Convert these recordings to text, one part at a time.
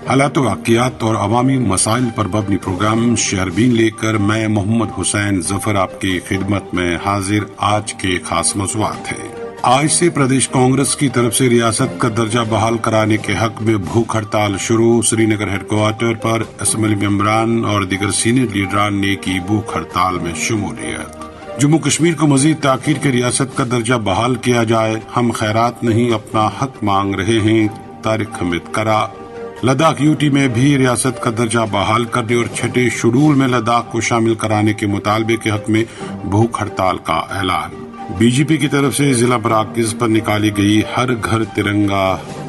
हालात वाक़ियात और अवामी मसाइल पर मबनी प्रोग्राम शहरबीन लेकर मैं मोहम्मद हुसैन जफर आपकी खिदमत में हाजिर। आज के खास मौज़ूआत हैं। आज से प्रदेश कांग्रेस की तरफ से रियासत का दर्जा बहाल कराने के हक में भूख हड़ताल शुरू। श्रीनगर हेडक्वार्टर पर असेंबली मेंबरान और दीगर सीनियर लीडरान ने की भूख हड़ताल में शमूलियत। जम्मू कश्मीर को मजीद ताकीद के रियासत का दर्जा बहाल किया जाए, हम खैरात नहीं अपना हक मांग रहे हैं, तारिक हमीद करा। लद्दाख यूटी में भी रियासत का दर्जा बहाल करने और छठे शेड्यूल में लद्दाख को शामिल कराने के मुतालबे के हक में भूख हड़ताल का ऐलान। बीजेपी की तरफ से जिला मराकज़ पर निकाली गई हर घर तिरंगा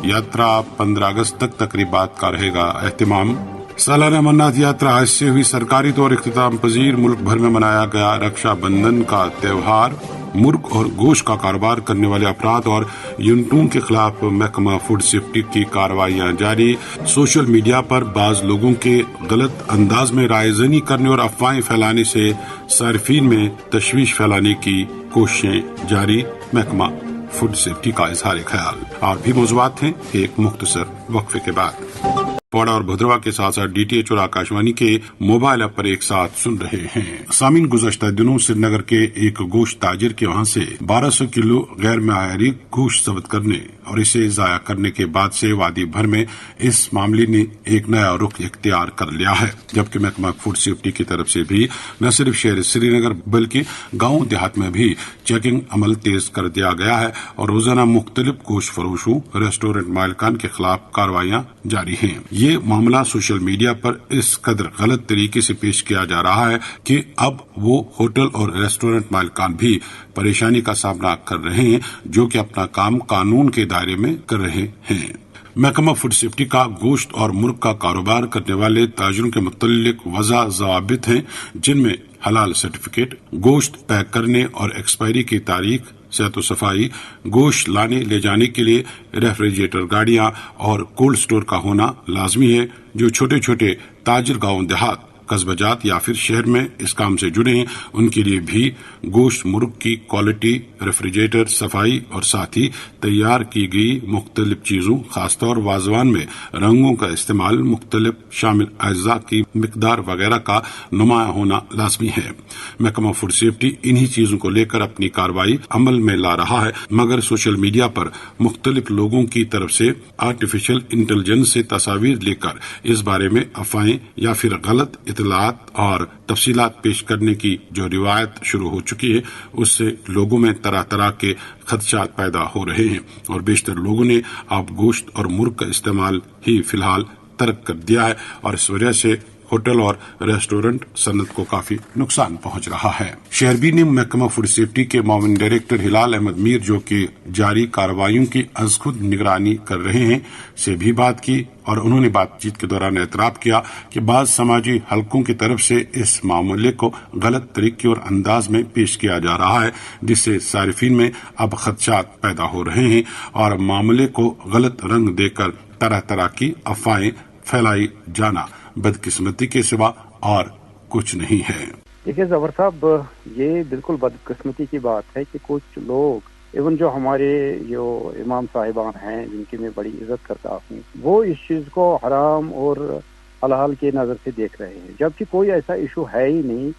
यात्रा 15 अगस्त तक तकरीबात का रहेगा एहतिमाम। सालाना अमरनाथ यात्रा आज से हुई सरकारी तौर इख्तिताम पजीर। मुल्क भर में मनाया गया रक्षा बंधन का त्योहार। मुर्ग और गोश्त का कारोबार करने वाले अफराद और यूनिटों के खिलाफ महकमा फूड सेफ्टी की कार्रवाइयां जारी। सोशल मीडिया पर बाज लोगों के गलत अंदाज में रायजनी करने और अफवाहें फैलाने से सार्फिन में तशवीश फैलाने की कोशिशें जारी। महकमा फूड सेफ्टी का इजहार ख्याल। और भी मौज़ूआत हैं एक मुख्तसर वक्फे के बाद। पौड़ा और भद्रवा के साथ साथ डीटीएच और आकाशवाणी के मोबाइल ऐप पर एक साथ सुन रहे हैं। सामीन, गुज़श्ता दिनों श्रीनगर के एक गोश्त ताजिर के वहां से 1200 किलो गैर मयारी गोश्त जब्त करने और इसे जाया करने के बाद से वादी भर में इस मामले ने एक नया रुख इख्तियार कर लिया है। जबकि महकमा फूड सेफ्टी की तरफ से भी न सिर्फ शहर श्रीनगर बल्कि गाँव देहात में भी चेकिंग अमल तेज कर दिया गया है और रोजाना मुख्तलिफ गोश्त फरोशों, रेस्टोरेंट मालिकान के खिलाफ कार्रवाइयां जारी हैं। ये मामला सोशल मीडिया पर इस कदर गलत तरीके से पेश किया जा रहा है कि अब वो होटल और रेस्टोरेंट मालिकान भी परेशानी का सामना कर रहे हैं, जो कि अपना काम कानून के दायरे में कर रहे हैं। महकमा फूड सेफ्टी का गोश्त और मुर्ग का कारोबार करने वाले ताजिरों के मुतल्लिक वज़ा ज़वाबित हैं, जिनमें हलाल सर्टिफिकेट, गोश्त पैक करने और एक्सपायरी की तारीख, सेहत सफाई, गोश्त लाने ले जाने के लिए रेफ्रिजरेटर गाड़ियां और कोल्ड स्टोर का होना लाजमी है। जो छोटे छोटे ताजिर गांव देहात, कस्बाजात या फिर शहर में इस काम से जुड़े हैं, उनके लिए भी गोश्त मुर्ग की क्वालिटी, रेफ्रिजरेटर, सफाई और साथ ही तैयार की गई मुख्तलिफ चीजों, खासतौर वाजवान में रंगों का इस्तेमाल, मुख्तलिफ शामिल अज्जा की मिकदार वगैरह का नुमाया होना लाजमी है। महकमा फूड सेफ्टी इन्हीं चीजों को लेकर अपनी कार्रवाई अमल में ला रहा है, मगर सोशल मीडिया पर मुख्तलिफ लोगों की तरफ से आर्टिफिशियल इंटेलिजेंस से तस्वीर लेकर इस बारे में अफवाहें या फिर गलत इतलात और तफसीलात पेश करने की जो रिवायत शुरू हो चुकी है, उससे लोगों में तरह तरह के खदशात पैदा हो रहे हैं और बेशतर लोगों ने अब गोश्त और मुर्ग का इस्तेमाल ही फिलहाल तर्क कर दिया है और इस वजह से होटल और रेस्टोरेंट सनत को काफी नुकसान पहुंच रहा है। शहरबीन ने महकमा फूड सेफ्टी के मामून डायरेक्टर हिलाल अहमद मीर, जो कि जारी कार्रवाइयों की अज खुद निगरानी कर रहे हैं, से भी बात की और उन्होंने बातचीत के दौरान एतराफ किया कि बाज़ समाजी हलकों की तरफ से इस मामले को गलत तरीके और अंदाज में पेश किया जा रहा है, जिससे सारिफिन में अब खदशात पैदा हो रहे हैं और मामले को गलत रंग देकर तरह तरह की अफवाहें फैलाई जाना बदकिस्मती के सिवा और कुछ नहीं है। देखिए जफर साहब, ये बिल्कुल बदकिस्मती की बात है कि कुछ लोग, इवन जो हमारे जो इमाम साहिबान हैं जिनकी मैं बड़ी इज्जत करता हूँ, वो इस चीज को हराम और हलाल के नजर से देख रहे हैं, जबकि कोई ऐसा इशू है ही नहीं।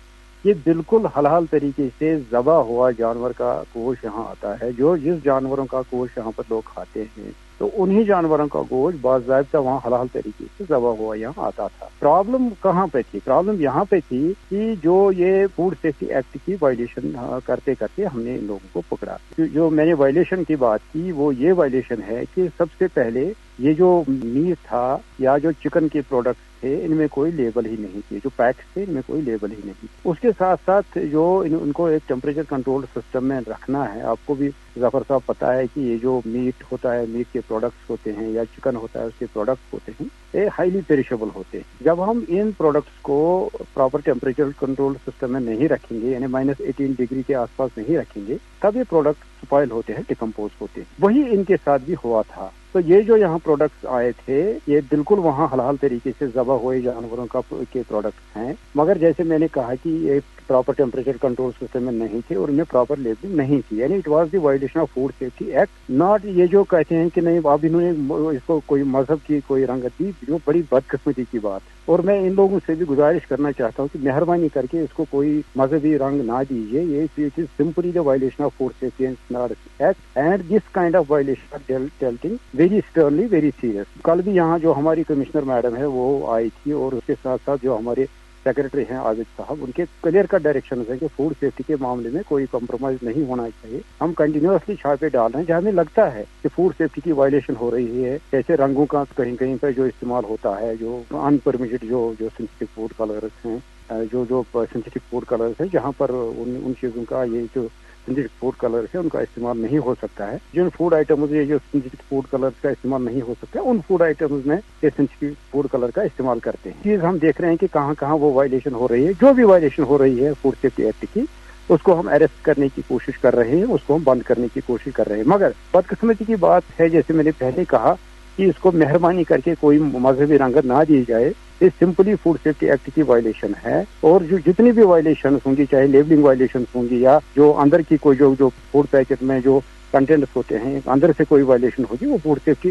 ये बिल्कुल हलाल तरीके से ज़बा हुआ जानवर का गोश्त यहाँ आता है। जो जिस जानवरों का गोश्त यहाँ पर लोग खाते हैं, तो उन्हीं जानवरों का गोश्त बाज़ाब्ता वहाँ हलाल तरीके से ज़बा हुआ यहाँ आता था। प्रॉब्लम कहाँ पे थी? प्रॉब्लम यहाँ पे थी कि जो ये फूड सेफ्टी एक्ट की वायलेशन करते करते हमने इन लोगों को पकड़ा। जो मैंने वायलेशन की बात की, वो ये वायलेशन है कि सबसे पहले ये जो मीट था या जो चिकन के प्रोडक्ट्स थे, इनमें कोई लेबल ही नहीं थे। जो पैक्स थे, इनमें कोई लेबल ही नहीं। उसके साथ साथ जो उनको एक टेम्परेचर कंट्रोल सिस्टम में रखना है। आपको भी जफर साहब पता है कि ये जो मीट होता है, मीट के प्रोडक्ट्स होते हैं या चिकन होता है, उसके प्रोडक्ट्स होते हैं, ये हाईली पेरिशेबल होते हैं। जब हम इन प्रोडक्ट्स को प्रॉपर टेम्परेचर कंट्रोल सिस्टम में नहीं रखेंगे, यानी -18 डिग्री के आसपास नहीं रखेंगे, तब ये प्रोडक्ट स्पॉइल होते हैं, डिकम्पोज होते हैं। वही इनके साथ भी हुआ था। तो ये जो यहाँ प्रोडक्ट्स आए थे ये बिल्कुल वहाँ हलाल तरीके से ज़बह हुए जानवरों के प्रोडक्ट्स हैं, मगर जैसे मैंने कहा कि ये प्रॉपर टेम्परेचर कंट्रोल सिस्टम में नहीं थे और उनमें प्रॉपर लेबलिंग नहीं थी, यानी it was the violation of food safety act, not ये जो कहते हैं कि नहीं अब इन्होंने इसको कोई मजहब की कोई रंगत दी, जो बड़ी बदकिस्मती की बात है। और मैं इन लोगों से भी गुजारिश करना चाहता हूँ कि मेहरबानी करके इसको कोई मजहबी रंग ना दीजिए, ये it is simply the violation of food safety act and this kind of violation are dealt very sternly, very serious. कल भी यहाँ जो हमारी कमिश्नर मैडम है वो आई थी और उसके साथ साथ जो हमारे सेक्रेटरी हैं आबिद साहब, उनके क्लियर कट डायरेक्शन है कि फूड सेफ्टी के मामले में कोई कॉम्प्रोमाइज नहीं होना चाहिए। हम कंटिन्यूअसली छापे डाल रहे हैं जहाँ हमें लगता है कि फूड सेफ्टी की वायलेशन हो रही है, जैसे रंगों का कहीं कहीं पर जो इस्तेमाल होता है, जो अनपरमिटेड जो सिंथेटिक फूड कलर्स हैं, जो सिंथेटिक फूड कलर्स हैं, जहाँ पर उन चीज़ों का ये जो सिंथेटिक फूड कलर्स है उनका इस्तेमाल नहीं हो सकता है। जिन फूड आइटम्स ये जो सिंथेटिक फूड कलर्स का इस्तेमाल नहीं हो सकता है, उन फूड आइटम्स में ये सिंथेटिक फूड कलर का इस्तेमाल करते हैं। चीज हम देख रहे हैं कि कहाँ कहाँ वो वायलेशन हो रही है। जो भी वायलेशन हो रही है फूड सेफ्टी एक्ट की, उसको हम अरेस्ट करने की कोशिश कर रहे हैं, उसको हम बंद करने की कोशिश कर रहे हैं। मगर बदकिस्मती की बात है, जैसे मैंने पहले कहा कि इसको मेहरबानी करके कोई मजहबी रंगत ना दी जाए, ये सिंपली फूड सेफ्टी एक्ट की वायलेशन है। और जो जितनी भी वायलेशन होंगी, चाहे लेबलिंग वायलेशन होंगी या जो अंदर की कोई जो फूड पैकेट में जो कंटेंट्स होते हैं अंदर से कोई वायलेशन होगी, वो फूड सेफ्टी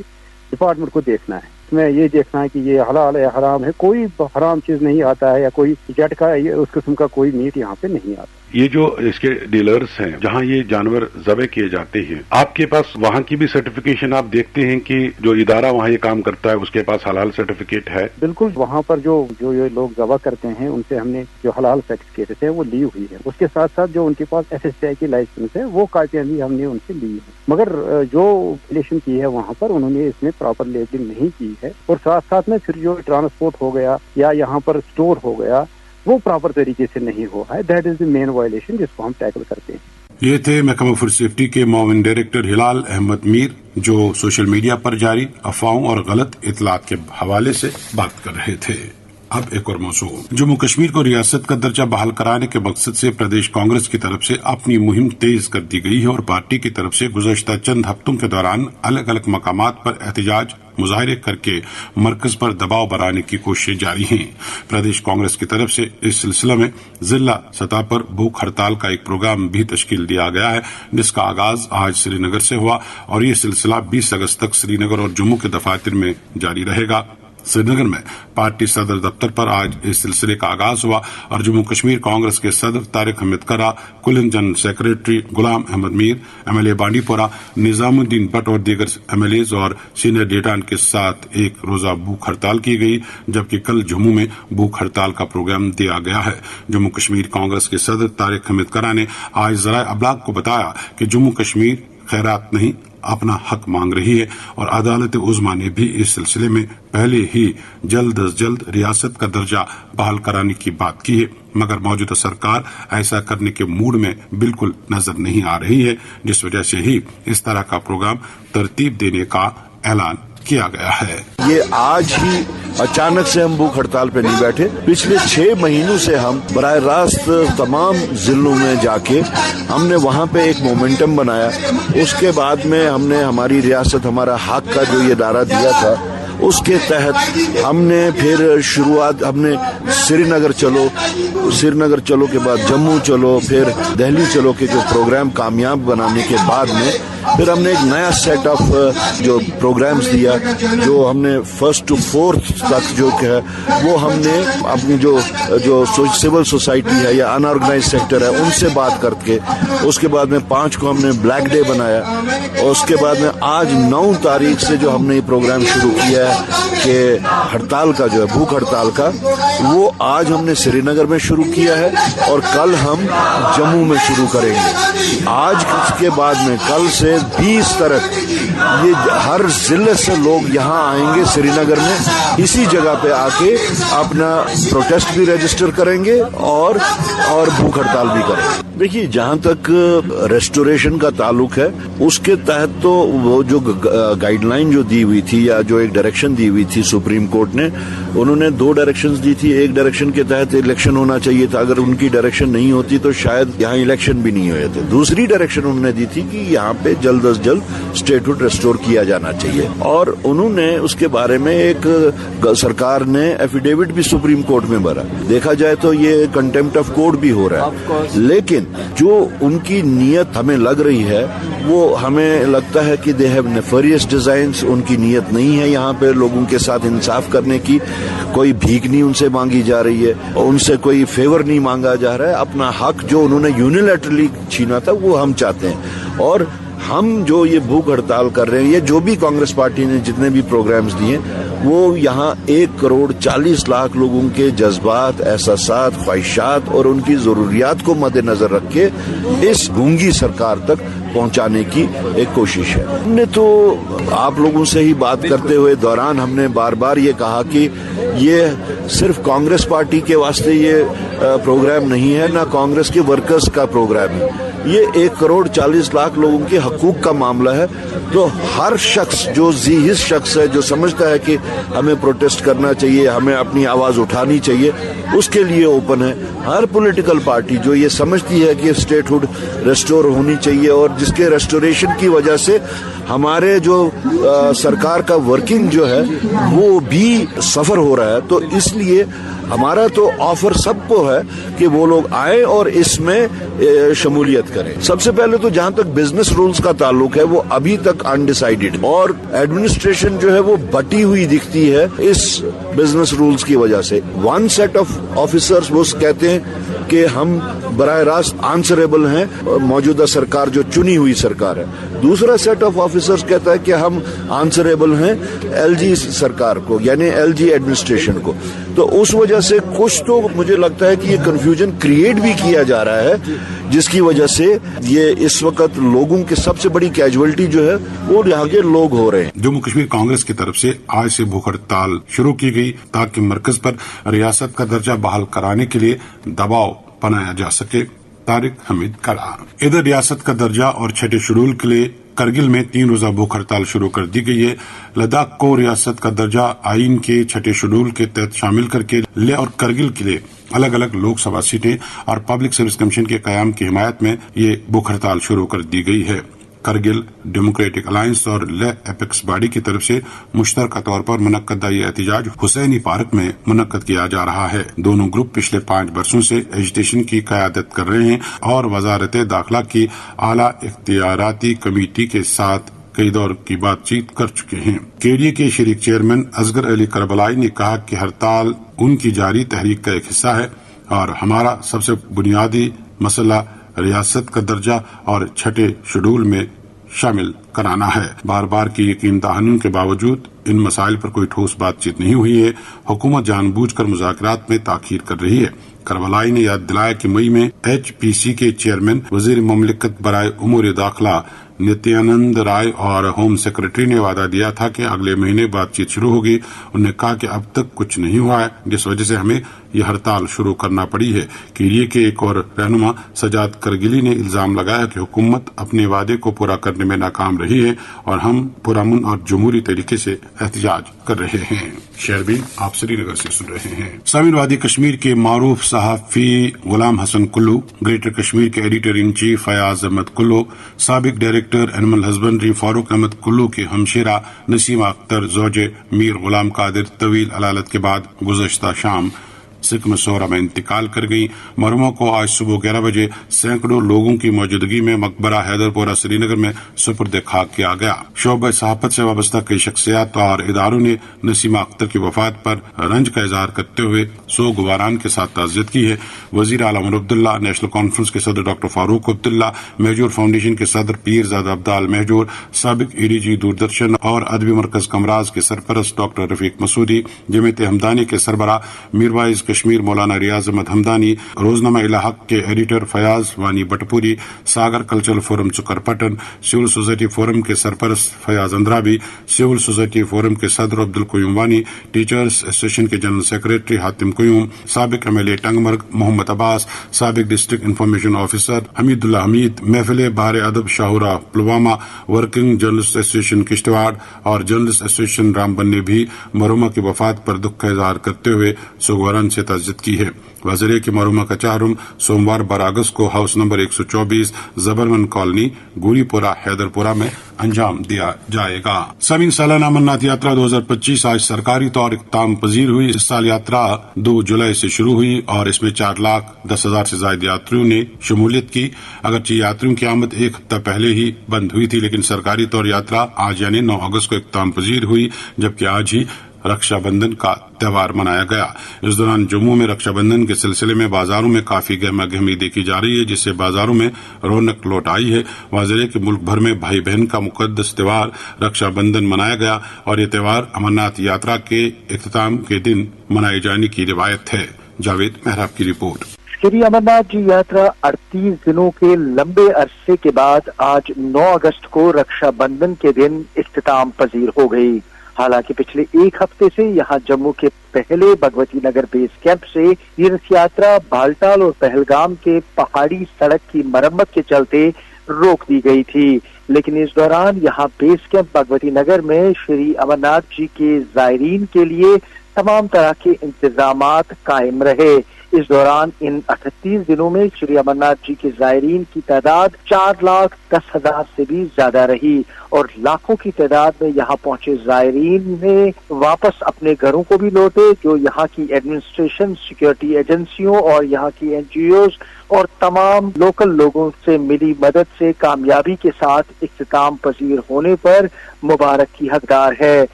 डिपार्टमेंट को देखना है। इसमें ये देखना है कि ये हलाल है हराम है, कोई हराम चीज नहीं आता है या कोई झटका उस किस्म का कोई मीट यहाँ पे नहीं आता। ये जो इसके डीलर्स हैं जहां ये जानवर ज़बह किए जाते हैं, आपके पास वहां की भी सर्टिफिकेशन आप देखते हैं कि जो इदारा वहां ये काम करता है उसके पास हलाल सर्टिफिकेट है? बिल्कुल, वहां पर जो ये लोग ज़बह करते हैं उनसे हमने जो हलाल सर्टिफिकेट है वो ली हुई है। उसके साथ साथ जो उनके पास FSCI की लाइसेंस है वो कापियां भी हमने उनसे ली है। मगर जो वायलेशन की है वहां पर उन्होंने इसमें प्रॉपर लेबलिंग नहीं की है और साथ साथ में फिर जो ट्रांसपोर्ट हो गया या यहाँ पर स्टोर हो गया वो प्रॉपर तरीके से नहीं हुआ है। That is the main violation जिसको हम टैकल करते हैं। ये थे महकमा फूड सेफ्टी के मुआविन डायरेक्टर हिलाल अहमद मीर, जो सोशल मीडिया पर जारी अफवाहों और गलत इतलात के हवाले से बात कर रहे थे। अब एक और मौजू, जम्मू कश्मीर को रियासत का दर्जा बहाल कराने के मकसद से प्रदेश कांग्रेस की तरफ से अपनी मुहिम तेज कर दी गई है और पार्टी की तरफ से गुज़श्ता चंद हफ्तों के दौरान अलग अलग मकामात पर एहतजाज मुजाहरे करके मरकज पर दबाव बनाने की कोशिशें जारी हैं। प्रदेश कांग्रेस की तरफ से इस सिलसिले में जिला सतह पर भूख हड़ताल का एक प्रोग्राम भी तश्कील दिया गया है, जिसका आगाज आज श्रीनगर से हुआ और ये सिलसिला 20 अगस्त तक श्रीनगर और जम्मू के दफातर में जारी रहेगा। श्रीनगर में पार्टी सदर दफ्तर पर आज इस सिलसिले का आगाज हुआ और जम्मू कश्मीर कांग्रेस के सदर तारिक हमीद करा, कुलिन general secretary Ghulam Ahmad Mir, MLA Bandipora, Nizamuddin Bhatt और दीगर MLAs और सीनियर लीडरान के साथ एक रोजा भूख हड़ताल की गई, जबकि कल जम्मू में भूख हड़ताल का प्रोग्राम दिया गया है। जम्मू कश्मीर कांग्रेस के सदर तारिक हमीद करा ने आज ज़राए अबलाग को बताया कि जम्मू कश्मीर खैरात नहीं अपना हक मांग रही है और अदालत उज़्मा ने भी इस सिलसिले में पहले ही जल्द अज जल्द रियासत का दर्जा बहाल कराने की बात की है, मगर मौजूदा सरकार ऐसा करने के मूड में बिल्कुल नजर नहीं आ रही है, जिस वजह से ही इस तरह का प्रोग्राम तरतीब देने का ऐलान किया गया है। ये आज ही अचानक से हम भूख हड़ताल पे नहीं बैठे। पिछले 6 महीनों से हम बराह रास्त तमाम जिलों में जाके हमने वहाँ पे एक मोमेंटम बनाया। उसके बाद में हमने हमारी रियासत हमारा हक का जो ये नारा दिया था, उसके तहत हमने फिर शुरुआत हमने श्रीनगर चलो के बाद जम्मू चलो, फिर दिल्ली चलो के जो प्रोग्राम कामयाब बनाने के बाद में फिर हमने एक नया सेट ऑफ जो प्रोग्राम्स दिया, जो हमने 1st to 4th तक जो है वो हमने अपनी जो सिविल सोसाइटी है या अनऑर्गेनाइज सेक्टर है उनसे बात करके, उसके बाद में 5 को हमने ब्लैक डे बनाया और उसके बाद में आज 9 तारीख से जो हमने ये प्रोग्राम शुरू किया है कि हड़ताल का जो है भूख हड़ताल का, वो आज हमने श्रीनगर में शुरू किया है और कल हम जम्मू में शुरू करेंगे। आज के बाद में कल से 20 तक ये हर जिले से लोग यहाँ आएंगे श्रीनगर में, इसी जगह पे आके अपना प्रोटेस्ट भी रजिस्टर करेंगे और भूख हड़ताल भी करेंगे। देखिए, जहां तक रेस्टोरेशन का ताल्लुक है, उसके तहत तो वो जो गाइडलाइन जो दी हुई थी या जो एक डायरेक्शन दी हुई थी सुप्रीम कोर्ट ने, उन्होंने 2 डायरेक्शंस दी थी। एक डायरेक्शन के तहत इलेक्शन होना चाहिए था, अगर उनकी डायरेक्शन नहीं होती तो शायद यहाँ इलेक्शन भी नहीं हुए थे। दूसरी डायरेक्शन उन्होंने दी थी कि यहाँ पे जल्द अज जल्द स्टेटहुड रेस्टोर किया जाना चाहिए, और उन्होंने उसके बारे में एक सरकार ने एफिडेविट भी सुप्रीम कोर्ट में भरा। देखा जाए तो ये कंटेम्प्ट ऑफ कोर्ट भी हो रहा है, लेकिन जो उनकी नीयत हमें लग रही है वो हमें लगता है कि दे हैव नेफरियस डिजाइन्स। उनकी नीयत नहीं है यहाँ पे लोगों के साथ इंसाफ करने की, कोई भीख नहीं उनसे मांगी जा रही है, उनसे कोई फेवर नहीं मांगा जा रहा है। अपना हक जो उन्होंने यूनिलैटरली छीना था वो हम चाहते हैं, और हम जो ये भूख हड़ताल कर रहे हैं, ये जो भी कांग्रेस पार्टी ने जितने भी प्रोग्राम्स दिए, वो यहाँ 1,40,00,000 लोगों के जज्बात, एहसासात, ख्वाहिशात और उनकी जरूरियात को मद्देनजर रख के इस गूंगी सरकार तक पहुंचाने की एक कोशिश है। हमने तो आप लोगों से ही बात करते हुए दौरान हमने बार बार ये कहा कि ये सिर्फ कांग्रेस पार्टी के वास्ते ये प्रोग्राम नहीं है, ना कांग्रेस के वर्कर्स का प्रोग्राम है। ये 1,40,00,000 लोगों के हकूक का मामला है। तो हर शख्स जो ज़ीहिस शख्स है, जो समझता है कि हमें प्रोटेस्ट करना चाहिए, हमें अपनी आवाज़ उठानी चाहिए, उसके लिए ओपन है। हर पॉलिटिकल पार्टी जो ये समझती है कि स्टेटहुड रेस्टोर होनी चाहिए और जिसके रेस्टोरेशन की वजह से हमारे जो सरकार का वर्किंग जो है वो भी सफर हो रहा है, तो इसलिए हमारा तो ऑफर सबको है कि वो लोग आए और इसमें शमूलियत करें। सबसे पहले तो जहां तक बिजनेस रूल्स का ताल्लुक है, वो अभी तक अनडिसाइडेड, और एडमिनिस्ट्रेशन जो है वो बटी हुई दिखती है इस बिजनेस रूल्स की वजह से। वन सेट ऑफ ऑफिसर्स वो कहते हैं कि हम बराह रास्त आंसरेबल हैं, मौजूदा सरकार जो चुनी हुई सरकार है। दूसरा सेट ऑफ ऑफिसर्स कहता है कि हम आंसरेबल हैं एलजी सरकार को, यानी एलजी एडमिनिस्ट्रेशन को। तो उस वजह से कुछ तो मुझे लगता है कि ये कंफ्यूजन क्रिएट भी किया जा रहा है, जिसकी वजह से ये इस वक्त लोगों की सबसे बड़ी कैजुअलिटी जो है वो यहाँ के लोग हो रहे हैं। जम्मू कश्मीर कांग्रेस की तरफ से आज से भूख हड़ताल शुरू की गई ताकि मरकज पर रियासत का दर्जा बहाल कराने के लिए दबाव बनाया जा सके। तारिक हमीद कला। इधर रियासत का दर्जा और 6 शेड्यूल के लिए करगिल में 3 रोजा भूख हड़ताल शुरू कर दी गई है। लद्दाख को रियासत का दर्जा आईन के 6 शेड्यूल के तहत शामिल करके लेह और करगिल के लिए अलग अलग लोकसभा सीटें और पब्लिक सर्विस कमीशन के कयाम की हिमायत में ये भूख हड़ताल शुरू कर दी गई है। करगिल डेमोक्रेटिक अलायंस और लेह एपेक्स बॉडी की तरफ से मुश्तरका तौर पर मुनक्कदा ये एहतजाज हुसैनी पार्क में मुनक्कद किया जा रहा है। दोनों ग्रुप पिछले 5 वर्षों से एजिटेशन की क़यादत कर रहे हैं और वजारत दाखिला की आला इख्तियाराती कमेटी के साथ कई दौर की बातचीत कर चुके हैं। केडीए के शरीक चेयरमैन असगर अली करबलाई ने कहा कि हड़ताल उनकी जारी तहरीक का एक हिस्सा है और हमारा सबसे बुनियादी मसला रियासत का दर्जा और 6 शेड्यूल में शामिल कराना है। बार बार की यकीन दहानी के बावजूद इन मसाइल पर कोई ठोस बातचीत नहीं हुई है। हुकूमत जानबूझकर मुज़ाकरात में ताखीर कर रही है। करबलाई ने याद दिलाया कि मई में HPC के चेयरमैन वजीर मुमलिकत बराए उमूर दाखिला नित्यानंद राय और होम सेक्रेटरी ने वादा दिया था कि अगले महीने बातचीत शुरू होगी। उन्होंने कहा कि अब तक कुछ नहीं हुआ है, जिस वजह से हमें यह हड़ताल शुरू करना पड़ी है। केडीए के एक और रहनुमा सजाद करगिली ने इल्जाम लगाया कि हुकूमत अपने वादे को पूरा करने में नाकाम रही है और हम पुरअमन और जमहूरी तरीके से एहतजाज कर रहे हैं। शेरबीन आप श्रीनगर से सुन रहे हैं। सामिर वादी कश्मीर के मारूफ सहाफी गुलाम हसन कुल्लू, ग्रेटर कश्मीर के editor in chief Fayaz Ahmad Kullu, साबिक director animal husbandry Farooq Ahmad Kullu के हमशेरा नसीमा अख्तर ज़ौजे मीर गुलाम कादिर तवील अलालत के बाद गुज़श्ता शाम सिक मसौरा में इंतकाल कर गई। मरहूमा को आज सुबह 11 बजे सैकड़ों लोगों की मौजूदगी में मकबरा हैदरपुरा श्रीनगर में सुपुर्द खाक किया गया। शोबे सहाफत से वाबस्ता कई शख्सियात और इदारों ने नसीमा अख्तर की वफात पर रंज का इजहार करते हुए सोगवारान के साथ ताज़ियत की है। वजीर आला उमर अब्दुल्ला, नेशनल कॉन्फ्रेंस के सदर डॉक्टर फारूक अब्दुल्ला, महजूर फाउंडेशन के सदर पीरजादा अब्दाल महजूर, साबिक ADG दूरदर्शन और अदबी मरकज कमराज के सरपरस्त डॉक्टर रफीक मसूदी, जमीयत हमदानी के सरबराह मीरवाइज کشمیر مولانا ریاض احمد ہمدانی، روزنامہ الحق کے editor Fayaz Wani Batpori, Sagar cultural forum چکرپٹن، سول سوسائٹی فورم کے سرپرست Fayaz Andrabi, civil society forum کے صدر عبدالقیوم وانی، ٹیچرز ایسوسیشن کے جنرل سیکریٹری حاتم قیوم، سابق M L A Tangmarg Mohammad Abbas, سابق district information officer Hameed Ullah Hameed, محفل بہار ادب شاہراہ Pulwama, working journalist association Kishtwar اور جرنلسٹ ایسوسیشن رامبن نے بھی مرحومہ کی وفات پر دکھ کا اظہار کرتے ہوئے سوگواران سے تعزیت کی ہے۔ واضح کہ مرحومہ کا چہارم سوموار 12 اگست کو ہاؤس نمبر 124 زبرمن کالونی گوری پورہ حیدر پورہ میں انجام دیا جائے گا۔ سامعین، سالانہ امرناتھ یاترا 2025 آج سرکاری طور اختتام پذیر ہوئی۔ اس سال یاترا 2 جولائی سے شروع ہوئی اور اس میں 4,10,000 سے زائد یاتریوں نے شمولیت کی۔ اگرچہ یاتریوں کی آمد ایک ہفتہ پہلے ہی بند ہوئی تھی، لیکن سرکاری طور یاترا آج یعنی 9 اگست کو اختتام پذیر ہوئی، جبکہ آج ہی رکشا بندھن کا تہوار منایا گیا۔ اس دوران جموں میں رکشا بندھن کے سلسلے میں بازاروں میں کافی گہما گہمی دیکھی جا رہی ہے، جس سے بازاروں میں رونق لوٹ آئی ہے۔ واضح ہے کہ ملک بھر میں بھائی بہن کا مقدس تہوار رکشا بندھن منایا گیا اور یہ تہوار امرناتھ یاترا کے اختتام کے دن منائے جانے کی روایت ہے۔ جاوید محراب کی رپورٹ۔ شری امرناتھ جی یاترا 38 دنوں کے لمبے عرصے کے بعد آج 9 اگست کو رکشا بندھن کے دن اختتام پذیر ہو گئی۔ حالانکہ پچھلے ایک ہفتے سے یہاں جموں کے پہلے بھگوتی نگر بیس کیمپ سے تیرتھ یاترا بالٹال اور پہلگام کے پہاڑی سڑک کی مرمت کے چلتے روک دی گئی تھی، لیکن اس دوران یہاں بیس کیمپ بھگوتی نگر میں شری امرناتھ جی کے زائرین کے لیے تمام طرح کے انتظامات قائم رہے۔ اس دوران ان 38 دنوں میں شری امرناتھ جی کے زائرین کی تعداد 4,10,000 سے بھی زیادہ رہی اور لاکھوں کی تعداد میں یہاں پہنچے زائرین نے واپس اپنے گھروں کو بھی لوٹے، جو یہاں کی ایڈمنسٹریشن، سیکورٹی ایجنسیوں اور یہاں کی NGOs اور تمام لوکل لوگوں سے ملی مدد سے کامیابی کے ساتھ اختتام پذیر ہونے پر مبارک کی حقدار ہے۔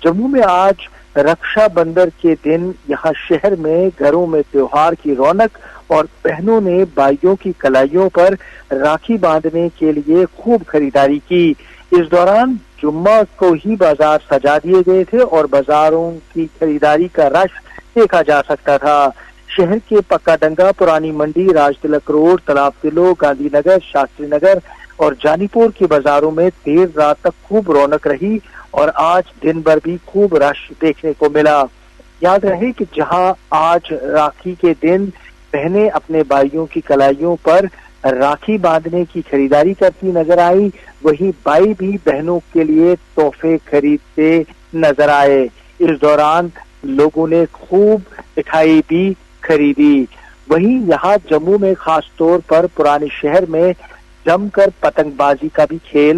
جموں میں آج رکشا بندھن کے دن یہاں شہر میں گھروں میں تہوار کی رونق اور بہنوں نے بھائیوں کی کلائیوں پر راکھی باندھنے کے لیے خوب خریداری کی۔ اس دوران جمعہ کو ہی بازار سجا دیے گئے تھے اور بازاروں کی خریداری کا رش دیکھا جا سکتا تھا۔ شہر کے پکا ڈنگا، پرانی منڈی، راج تلک روڈ، تالاب تلو، گاندھی نگر، شاستری نگر اور جانی پور کے بازاروں میں دیر رات تک خوب رونق رہی اور آج دن بھر بھی خوب رش دیکھنے کو ملا۔ یاد رہے کہ جہاں آج راکھی کے دن بہنیں اپنے بھائیوں کی کلائیوں پر راکھی باندھنے کی خریداری کرتی نظر آئی، وہیں بھائی بھی بہنوں کے لیے تحفے خریدتے نظر آئے۔ اس دوران لوگوں نے خوب مٹھائی بھی خریدی۔ وہیں یہاں جموں میں خاص طور پر پرانے شہر میں جم کر پتنگ بازی کا بھی کھیل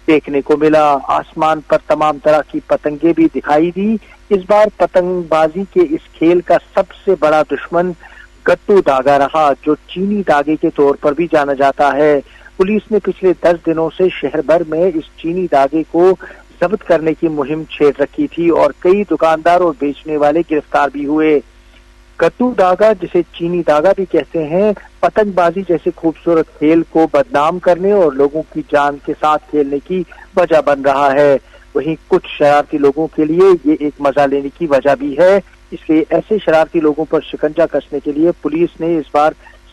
دیکھنے کو ملا۔ آسمان پر تمام طرح کی پتنگیں بھی دکھائی دی۔ اس بار پتنگ بازی کے اس کھیل کا سب سے بڑا دشمن گٹو داغا رہا، جو چینی داغے کے طور پر بھی جانا جاتا ہے۔ پولیس نے پچھلے 10 دنوں سے شہر بھر میں اس چینی داغے کو ضبط کرنے کی مہم چھیڑ رکھی تھی اور کئی دکاندار اور بیچنے والے گرفتار بھی ہوئے۔ گٹو داغا، جسے چینی داغا بھی کہتے ہیں، پتنگ بازی جیسے خوبصورت کھیل کو بدنام کرنے اور لوگوں کی جان کے ساتھ کھیلنے کی وجہ بن رہا ہے۔ وہیں کچھ شرارتی لوگوں کے لیے یہ ایک مزہ لینے کی وجہ بھی ہے، اس لیے ایسے شرارتی لوگوں پر شکنجہ کسنے کے لیے پولیس نے اس بار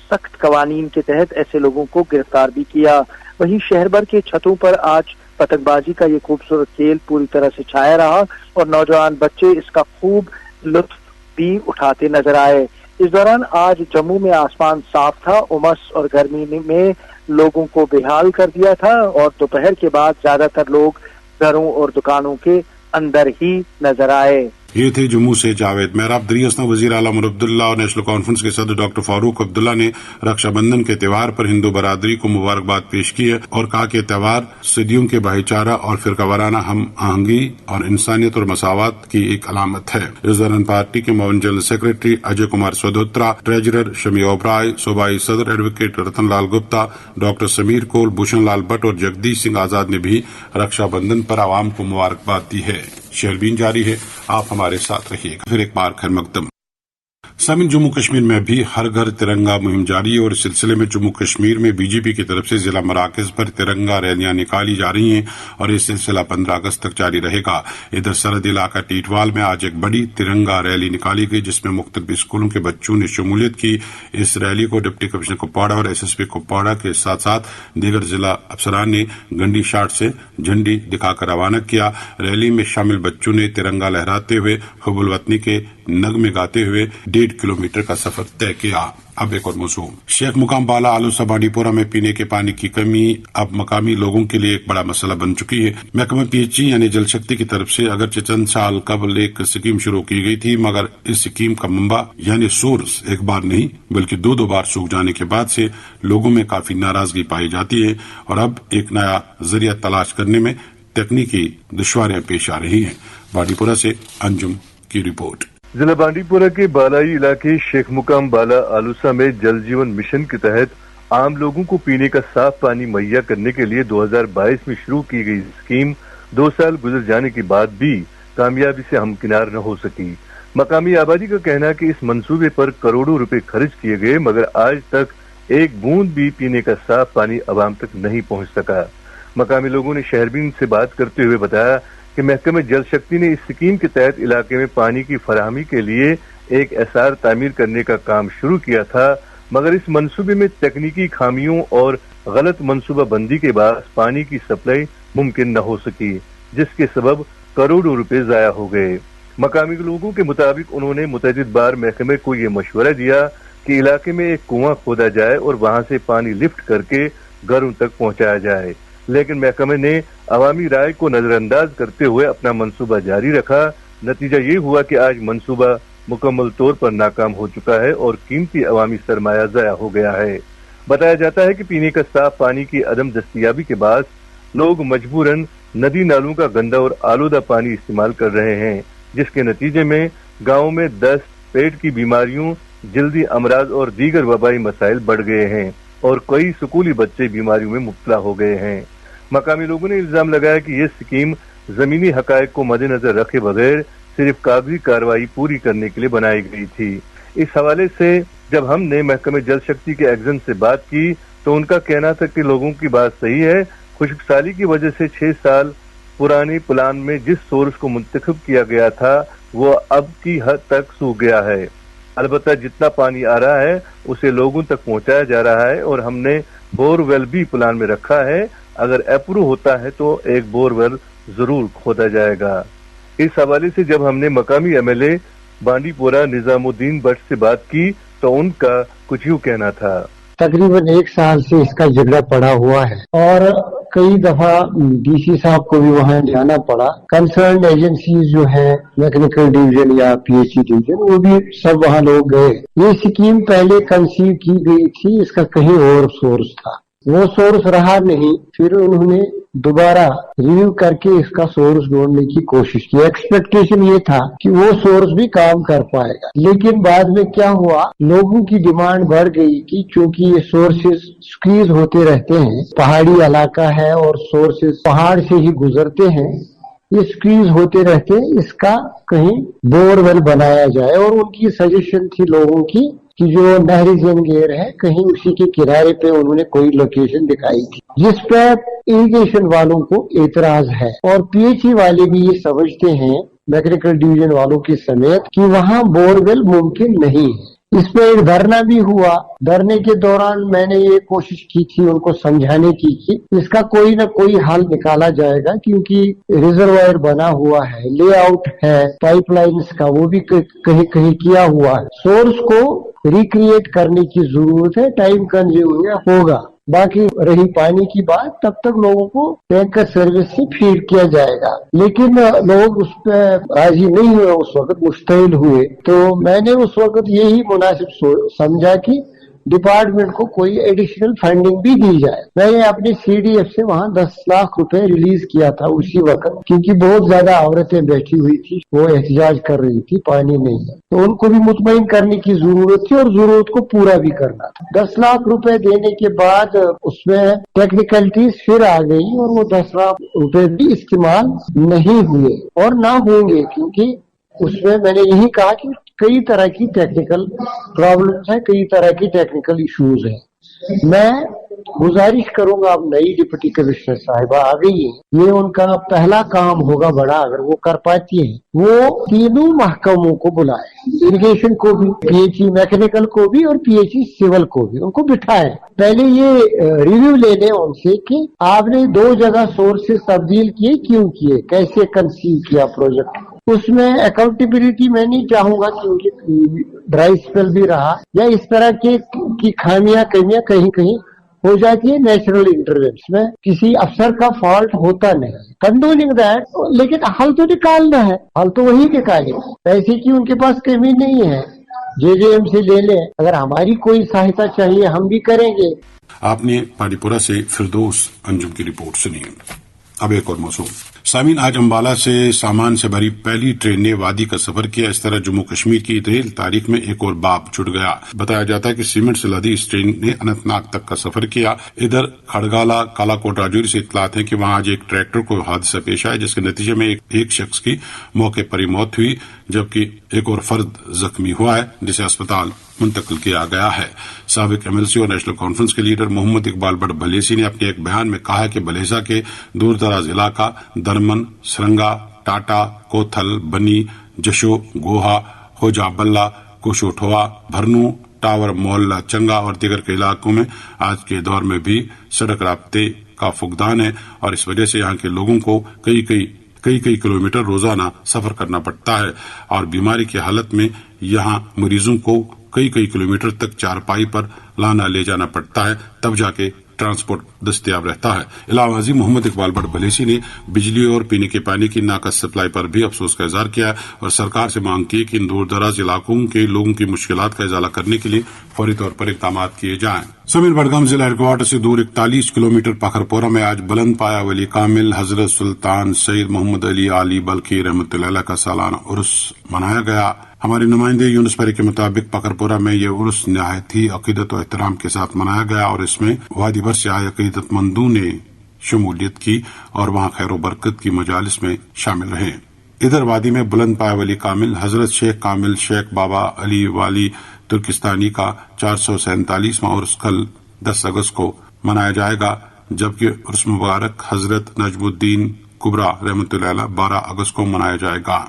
سخت قوانین کے تحت ایسے لوگوں کو گرفتار بھی کیا۔ وہیں شہر بھر کے چھتوں پر آج پتنگ بازی کا یہ خوبصورت کھیل پوری طرح سے چھایا رہا اور نوجوان بچے اس کا خوب لطف بھی اٹھاتے نظر آئے۔ اس دوران آج جموں میں آسمان صاف تھا، امس اور گرمی میں لوگوں کو بےحال کر دیا تھا اور دوپہر کے بعد زیادہ تر لوگ گھروں اور دکانوں کے اندر ہی نظر آئے۔ یہ تھے جموں سے جاوید محراب۔ دریاسنا وزیر اعلیٰ عمر عبداللہ اور نیشنل کانفرنس کے صدر ڈاکٹر فاروق عبداللہ نے رکشا بندھن کے تہوار پر ہندو برادری کو مبارکباد پیش کی ہے اور کہا کہ تہوار صدیوں کے بھائی چارہ اور فرقہ وارانہ ہم آہنگی اور انسانیت اور مساوات کی ایک علامت ہے۔ اس دوران پارٹی کے معاون جنرل سیکریٹری اجے کمار سودھوترا، ٹریجرر شمی اوبرائے، صوبائی صدر advocate Ratan Lal Gupta, doctor Sameer cool, Bhushan Lal but اور جگدیش سنگھ آزاد نے بھی رکشا بندھن پر عوام کو مبارکباد دی ہے۔ شہربین جاری ہے، آپ ہمارے ساتھ رہیے گا۔ پھر ایک بار خیر مقدم۔ सामिन जम्मू कश्मीर में भी हर घर तिरंगा मुहिम जारी है और इस सिलसिले में जम्मू कश्मीर में बीजेपी की तरफ से जिला मराकज पर तिरंगा रैलियां निकाली जा रही हैं और ये सिलसिला 15 अगस्त तक जारी रहेगा। इधर सरहदी इलाका टीटवाल में आज एक बड़ी तिरंगा रैली निकाली गई जिसमें मुख्तलिफ स्कूलों के बच्चों ने शमूलियत की। इस रैली को डिप्टी कमिश्नर कुपवाड़ा और SSP कुपवाड़ा के साथ साथ दीगर जिला अफसरान ने गंडी शाट से झंडी दिखाकर रवाना किया। रैली में शामिल बच्चों ने तिरंगा लहराते हुए हुब्बुल वतनी के नगमे गाते हुए 1.5 किलोमीटर का सफर तय किया। अब एक और मौजूद, शेख मुकाम बाला आलूसा बांडीपोरा में पीने के पानी की कमी अब मकामी लोगों के लिए एक बड़ा मसला बन चुकी है। महकमा PHE यानी जल शक्ति की तरफ से अगरचे चंद साल कबल एक स्कीम शुरू की गई थी, मगर इस स्कीम का मंबा यानी सोर्स एक बार नहीं बल्कि दो बार सूख जाने के बाद से लोगों में काफी नाराजगी पाई जाती है और अब एक नया जरिया तलाश करने में तकनीकी दुश्वारियां पेश आ रही हैं। बांडीपोरा से अंजुम की रिपोर्ट। जिला बांडीपुरा के बालाई इलाके शेख मुकाम बाला आलूसा में जल जीवन मिशन के तहत आम लोगों को पीने का साफ पानी मुहैया करने के लिए 2022 में शुरू की गई स्कीम 2 साल गुजर जाने के बाद भी कामयाबी से हमकिनार न हो सकी। मकामी आबादी का कहना है कि इस मंसूबे पर करोड़ों रुपए खर्च किए गए मगर आज तक एक बूंद भी पीने का साफ पानी अवाम तक नहीं पहुंच सका। मकामी लोगों ने शहरबीन से बात करते हुए बताया कि महकमे जल शक्ति ने इस स्कीम के तहत इलाके में पानी की फराहमी के लिए एक एसआर तामीर करने का काम शुरू किया था, मगर इस मंसूबे में तकनीकी खामियों और गलत मंसूबा बंदी के बाद पानी की सप्लाई मुमकिन न हो सकी, जिसके सबब करोड़ों रुपए जाया हो गए। मकामी लोगों के मुताबिक उन्होंने मुतअद्दिद बार महकमे को ये मशवरा दिया कि इलाके में एक कुआं खोदा जाए और वहां से पानी लिफ्ट करके घरों तक पहुंचाया जाए, लेकिन महकमे ने अवामी राय को नजरअंदाज करते हुए अपना मंसूबा जारी रखा। नतीजा ये हुआ कि आज मंसूबा मुकम्मल तौर पर नाकाम हो चुका है और कीमती अवामी सरमाया ज़ाया हो गया है। बताया जाता है कि पीने का साफ पानी की अदम दस्तयाबी के बाद लोग मजबूरन नदी नालों का गंदा और आलूदा पानी इस्तेमाल कर रहे हैं, जिसके नतीजे में गाँव में दस्त, पेट की बीमारियों, जल्दी अमराज और दीगर वबाई मसाइल बढ़ गए हैं और कई स्कूली बच्चे बीमारियों में मुब्तला हो गए हैं। मकामी लोगों ने इल्जाम लगाया कि ये स्कीम जमीनी हकायक को मद्देनजर रखे बगैर सिर्फ कागजी कार्रवाई पूरी करने के लिए बनाई गई थी। इस हवाले से जब हमने महकमे जल शक्ति के एग्जन से बात की तो उनका कहना था कि लोगों की बात सही है, खुश्कसाली की वजह से 6 साल पुराने प्लान में जिस सोर्स को मुंतखब किया गया था वो अब की हद तक सूख गया है। अलबत्ता जितना पानी आ रहा है उसे लोगों तक पहुंचाया जा रहा है और हमने बोरवेल भी प्लान में रखा है। अगर अप्रूव होता है तो एक बोरवेल जरूर खोदा जाएगा। इस हवाले से जब हमने मकामी MLA बांडीपोरा निजामुद्दीन भट्ट से बात की तो उनका कुछ यूं कहना था। तकरीबन 1 साल से इसका झगड़ा पड़ा हुआ है और कई दफा DC साहब को भी वहाँ जाना पड़ा। कंसर्न एजेंसीज जो है मैकेनिकल डिवीजन या PHE डिवीजन वो भी सब वहाँ लोग गए। ये स्कीम पहले कंसीव की गई थी, इसका कहीं और सोर्स था, वो सोर्स रहा नहीं, फिर उन्होंने दोबारा रिव्यू करके इसका सोर्स ढूंढने की कोशिश की। एक्सपेक्टेशन ये था कि वो सोर्स भी काम कर पाएगा, लेकिन बाद में क्या हुआ, लोगों की डिमांड बढ़ गई कि चूंकि ये सोर्सेज स्क्वीज होते रहते हैं, पहाड़ी इलाका है और सोर्सेज पहाड़ से ही गुजरते हैं, ये स्क्वीज होते रहते हैं, इसका कहीं बोरवेल बनाया जाए। और उनकी सजेशन थी लोगों की कि जो नहरी जंगेर है कहीं उसी के किनारे पे उन्होंने कोई लोकेशन दिखाई थी, जिस पर इरिगेशन वालों को एतराज है और PHE वाले भी ये समझते हैं, मैकेनिकल डिवीजन वालों के समेत, कि वहाँ बोरवेल मुमकिन नहीं है। इस पे एक धरना भी हुआ। धरने के दौरान मैंने ये कोशिश की थी उनको समझाने की कि इसका कोई ना कोई हल निकाला जाएगा, क्योंकि रिजर्वायर बना हुआ है, लेआउट है पाइपलाइंस का, वो भी कहीं कहीं किया हुआ है। सोर्स को रिक्रिएट करने की जरूरत है, टाइम कंज्यूमिंग होगा। बाकी रही पानी की बात, तब तक लोगों को टैंकर सर्विस से फीड किया जाएगा, लेकिन लोग उस पर राजी नहीं हुए, उस वक्त मुश्तइल हुए। तो मैंने उस वक्त यही मुनासिब समझा कि डिपार्टमेंट को कोई एडिशनल फंडिंग भी दी जाए। मैंने अपने CDF से वहाँ 10 लाख रुपए रिलीज किया था उसी वक्त, क्योंकि बहुत ज्यादा औरतें बैठी हुई थी, वो एहतजाज कर रही थी, पानी नहीं है, तो उनको भी मुतमईन करने की जरूरत थी और जरूरत को पूरा भी करना था। 10 लाख रुपए देने के बाद उसमें टेक्निकलिटीज फिर आ गई और वो 10 लाख रुपए भी इस्तेमाल नहीं हुए और ना होंगे, क्योंकि اس میں میں نے یہی کہا کہ کئی طرح کی ٹیکنیکل پرابلمس ہیں، کئی طرح کی ٹیکنیکل ایشوز ہیں. میں گزارش کروں گا، اب نئی ڈپٹی کمشنر صاحبہ آ گئی ہیں، یہ ان کا پہلا کام ہوگا بڑا، اگر وہ کر پاتی ہیں، وہ تینوں محکموں کو بلائے، اریگیشن کو بھی، پی ایچ ای میکینیکل کو بھی اور پی ایچ ای سول کو بھی، ان کو بٹھائے. پہلے یہ ریویو لے لیں ان سے کہ آپ نے 2 جگہ سورسز تبدیل کیے، کیوں کیے، کیسے کنسیو کیا پروجیکٹ. اس میں اکاؤنٹیبلٹی میں نہیں چاہوں گا کیونکہ ڈرائی اسپیل بھی رہا، یا اس طرح کی خامیاں کمیاں کہیں کہیں ہو جاتی ہے. نیچرل انٹروینس میں کسی افسر کا فالٹ ہوتا نہیں، کنڈوننگ دیٹ، لیکن حل تو نکالنا ہے، حل تو وہی نکالے. پیسے کی ان کے پاس کمی نہیں ہے، جے ایم سے لے لیں، اگر ہماری کوئی سہایتا چاہیے ہم بھی کریں گے. آپ نے پانڈی پورہ سے فردوس انجم کی رپورٹ سنی. اب ایک اور موضوع. سامعین، آج امبالہ سے سامان سے بھری پہلی ٹرین نے وادی کا سفر کیا. اس طرح جموں کشمیر کی ریل تاریخ میں ایک اور باب جڑ گیا. بتایا جاتا ہے کہ سیمنٹ سے لدی اس ٹرین نے اننت ناگ تک کا سفر کیا. ادھر کھڑگالہ کالا کوٹ راجوری سے اطلاعات ہیں کہ وہاں آج ایک ٹریکٹر کو حادثہ پیش آیا، جس کے نتیجے میں ایک شخص کی موقع پر ہی موت ہوئی، جبکہ ایک اور فرد زخمی ہوا ہے جسے اسپتال منتقل کیا گیا ہے. سابق ایم ایل سی اور نیشنل کانفرنس کے لیڈر محمد اقبال بٹ بھلیسی نے اپنے ایک بیان میں کہا کہ بلیسا کے دور دراز علاقہ درمن، سرنگا، ٹاٹا، کوتھل، بنی، جشو، گوہا، ہوجا بلہ، کوشوٹھوا، بھرنو، ٹاور محلہ چنگا اور دیگر کے علاقوں میں آج کے دور میں بھی سڑک رابطے کا فقدان ہے، اور اس وجہ سے یہاں کے لوگوں کو کئی کلومیٹر روزانہ سفر کرنا پڑتا ہے، اور بیماری کی حالت میں یہاں مریضوں کو کئی کلومیٹر تک چارپائی پر لانا لے جانا پڑتا ہے، تب جا کے ٹرانسپورٹ دستیاب رہتا ہے. علاوہ ازیں محمد اقبال بٹ بھلیسی نے بجلی اور پینے کے پانی کی ناقص سپلائی پر بھی افسوس کا اظہار کیا اور سرکار سے مانگ کی کہ ان دور دراز علاقوں کے لوگوں کی مشکلات کا ازالہ کرنے کے لیے فوری طور پر اقدامات کیے جائیں. سمیل بڑگام ضلع ہیڈ کوارٹر سے دور 41 کلومیٹر پکھرپورہ میں آج بلند پایا ولی کامل حضرت سلطان سید محمد علی علی بلخی رحمۃ اللہ علیہ کا سالانہ عرس منایا گیا. ہمارے نمائندے یونس پری کے مطابق پکھرپورہ میں یہ عرس نہایت ہی عقیدت و احترام کے ساتھ منایا گیا اور اس میں وادی بھر سے آئے عقیدت مندوں نے شمولیت کی اور وہاں خیر و برکت کی مجالس میں شامل رہے. ادھر وادی میں بلند پایا ولی کامل حضرت شیخ کامل شیخ بابا علی والی ترکستانی کا 447واں عرس کل 10 اگست کو منایا جائے گا، جبکہ عرس مبارک حضرت نجم الدین کبرا رحمۃ اللہ علیہ 12 اگست کو منایا جائے گا.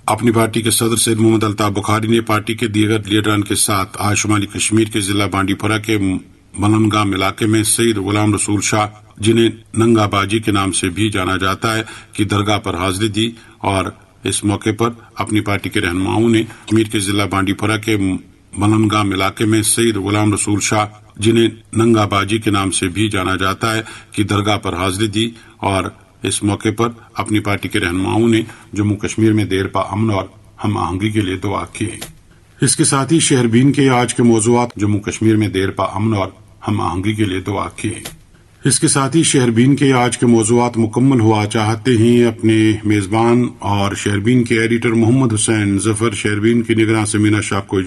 اپنی پارٹی کے صدر سید محمد الطاف بخاری نے پارٹی کے دیگر لیڈران کے ساتھ آج شمالی کشمیر کے ضلع بانڈی پورہ کے ملنگام علاقے میں سید غلام رسول شاہ، جنہیں ننگا باجی کے نام سے بھی جانا جاتا ہے، کی درگاہ پر حاضری دی، اور اس موقع پر اپنی پارٹی کے رہنماؤں نے کشمیر کے ضلع بانڈی پورہ کے ملنگام علاقے میں سید غلام رسول شاہ، جنہیں ننگا باجی کے نام سے بھی جانا جاتا ہے، کی درگاہ پر حاضری دی، اور اس موقع پر اپنی پارٹی کے رہنماؤں نے جموں کشمیر میں دیر پا امن اور ہم آہنگی کے لیے دعا کی. اس کے ساتھ ہی شہر بین کے آج کے موضوعات جموں کشمیر میں دیر پا امن اور ہم آہنگی کے لیے دعا کی. اس کے ساتھ ہی شہر بین کے آج کے موضوعات مکمل ہوا. چاہتے ہی اپنے میزبان اور شہر بین کے ایڈیٹر محمد حسین ظفر، شہر بین کی نگراں سمینا شاہ کو